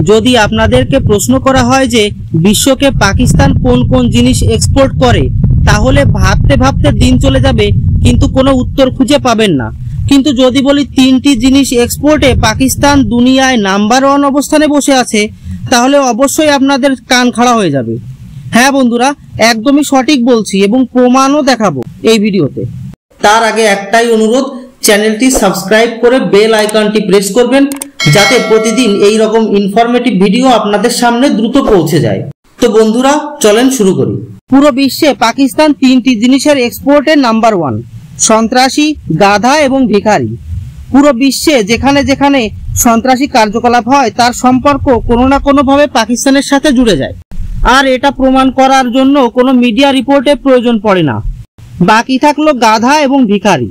যদি আপনাদেরকে প্রশ্ন করা হয় যে বিশ্বকে পাকিস্তান কোন কোন জিনিস এক্সপোর্ট করে, তাহলে ভাবতে ভাবতে দিন চলে যাবে, কিন্তু কোনো উত্তর খুঁজে পাবেন না। কিন্তু যদি বলি 3টি জিনিস এক্সপোর্টে পাকিস্তান দুনিয়ায় নাম্বার 1 অবস্থানে বসে আছে, তাহলে অবশ্যই আপনাদের কান খাড়া হয়ে যাবে। হ্যাঁ বন্ধুরা, একদমই সঠিক বলছি এবং প্রমাণও দেখাবো এই ভিডিওতে। তার আগে একটাই অনুরোধ, চ্যানেলটি সাবস্ক্রাইব করে বেল আইকনটি প্রেস করবেন, যাতে প্রতিদিন এই রকম ইনফরমেটিভ ভিডিও আপনাদের সামনে দ্রুত পৌঁছে যায়। তো বন্ধুরা চলেন শুরু করি। পুরো বিশ্বে পাকিস্তান 3টি জিনিসের এক্সপোর্টে নাম্বার 1, সন্ত্রাসী, গাধা এবং ভিখারি। পুরো বিশ্বে যেখানে যেখানে সন্ত্রাসী কার্যকলাপ হয় তার সম্পর্ক কোনো না কোনো ভাবে পাকিস্তানের সাথে জুড়ে যায়, আর এটা প্রমাণ করার জন্য কোনো মিডিয়া রিপোর্টের প্রয়োজন পড়ে না। বাকি থাকলো গাধা এবং ভিখারি।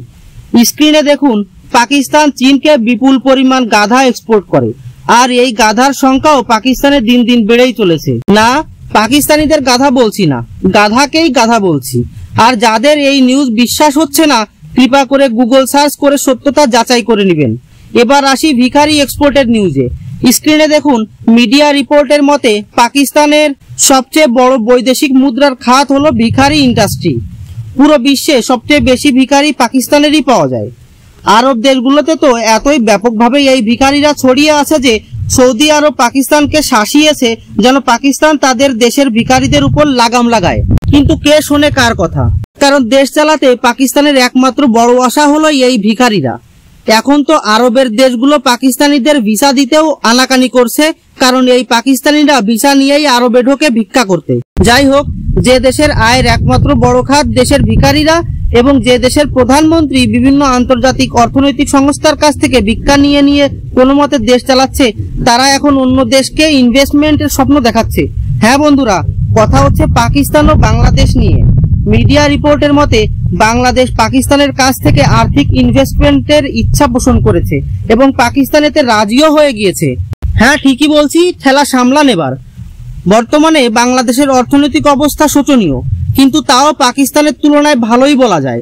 স্ক্রিনে দেখুন, পাকিস্তান চীনকে বিপুল পরিমাণ গাধা এক্সপোর্ট করে, আর এই গাধার সংখ্যাও পাকিস্তানে দিন দিন বেড়েই চলেছে। না, পাকিস্তানিদের গাধা বলছি না, গাধাকেই গাধা বলছি। আর যাদের এই নিউজ বিশ্বাস হচ্ছে না, কৃপা করে গুগল সার্চ করে সত্যতা যাচাই করে নেবেন। এবার আসি ভিখারি এক্সপোর্টের নিউজে। স্ক্রিনে দেখুন, মিডিয়া রিপোর্টের মতে পাকিস্তানের সবচেয়ে বড় বৈদেশিক মুদ্রার খাত হলো ভিখারি ইন্ডাস্ট্রি। পুরো বিশ্বে সবচেয়ে বেশি ভিখারি পাকিস্তানেরই পাওয়া যায়। আরব দেশগুলোতে তো এতই ব্যাপকভাবে এই ভিখারিরা ছড়িয়ে আছে যে সৌদি আরব পাকিস্তানকে শাসিয়েছে যেন পাকিস্তান তাদের দেশের ভিখারিদের উপর লাগাম লাগায়। কিন্তু কে শোনে কার কথা? কারণ দেশ চালাতে পাকিস্তানের একমাত্র বড় আশা হলো এই ভিখারিরা। এখন তো আরবের দেশগুলো পাকিস্তানিদের ভিসা দিতেও আনাকানি করছে, কারণ এই পাকিস্তানিরা ভিসা নিয়েই আরবে ঢোকে ভিক্ষা করতে। যাই হোক, যে দেশের আয়ের একমাত্র বড় খাত দেশের ভিখারিরা এবং যে দেশের প্রধানমন্ত্রী বিভিন্ন আন্তর্জাতিক অর্থনৈতিক সংস্থার কাছ থেকে ভিক্ষা নিয়ে নিয়ে কোনো মতে দেশ চালাচ্ছে, তারা এখন অন্য দেশকে ইনভেস্টমেন্টের স্বপ্ন দেখাচ্ছে। হ্যাঁ বন্ধুরা, কথা হচ্ছে পাকিস্তান ও বাংলাদেশ নিয়ে। মিডিয়া রিপোর্টের মতে বাংলাদেশ পাকিস্তানের কাছ থেকে আর্থিক ইনভেস্টমেন্টের ইচ্ছা পোষণ করেছে এবং পাকিস্তান এতে রাজিও হয়ে গিয়েছে। হ্যাঁ ঠিকই বলছি, ঠেলা সামলান এবার। বর্তমানে বাংলাদেশের অর্থনৈতিক অবস্থা শোচনীয়, কিন্তু তাও পাকিস্তানের তুলনায় ভালোই বলা যায়।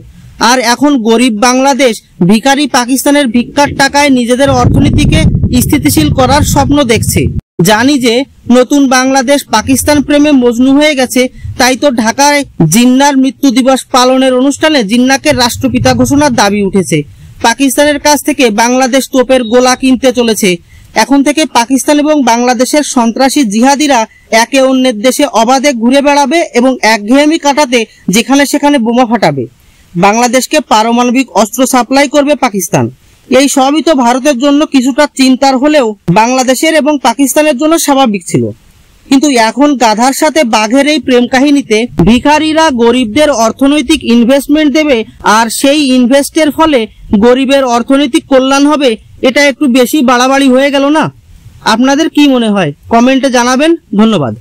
আর এখন গরিব বাংলাদেশ ভিখারি পাকিস্তানের ভিক্ষার টাকায় নিজেদের অর্থনীতিকে স্থিতিশীল করার স্বপ্ন দেখছে। জানি যে নতুন বাংলাদেশ পাকিস্তান প্রেমে মজনু হয়ে গেছে, তাই তো ঢাকায় জিন্নার মৃত্যু দিবস পালনের অনুষ্ঠানে জিন্নাকে রাষ্ট্রপিতা ঘোষণার দাবি উঠেছে। পাকিস্তানের কাছ থেকে বাংলাদেশ তোপের গোলা কিনতে চলেছে। এখন থেকে পাকিস্তান এবং বাংলাদেশের সন্ত্রাসী জিহাদিরা একে অন্যের দেশে অবাধে ঘুরে বেড়াবে এবং একঘেয়েমি কাটাতে যেখানে সেখানে বোমা ফাটাবে। বাংলাদেশকে পারমাণবিক অস্ত্র সাপ্লাই করবে পাকিস্তান। এই সবই তো ভারতের জন্য কিছুটা চিন্তার হলেও বাংলাদেশের এবং পাকিস্তানের জন্য স্বাভাবিক ছিল। কিন্তু এখন গাধার সাথে বাঘের এই প্রেম কাহিনীতে ভিখারিরা গরিবদের অর্থনৈতিক ইনভেস্টমেন্ট দেবে, আর সেই ইনভেস্টের ফলে গরিবের অর্থনৈতিক কল্যাণ হবে, এটা একটু বেশি বাড়াবাড়ি হয়ে গেল না? আপনাদের কি মনে হয়? কমেন্টে জানাবেন। ধন্যবাদ।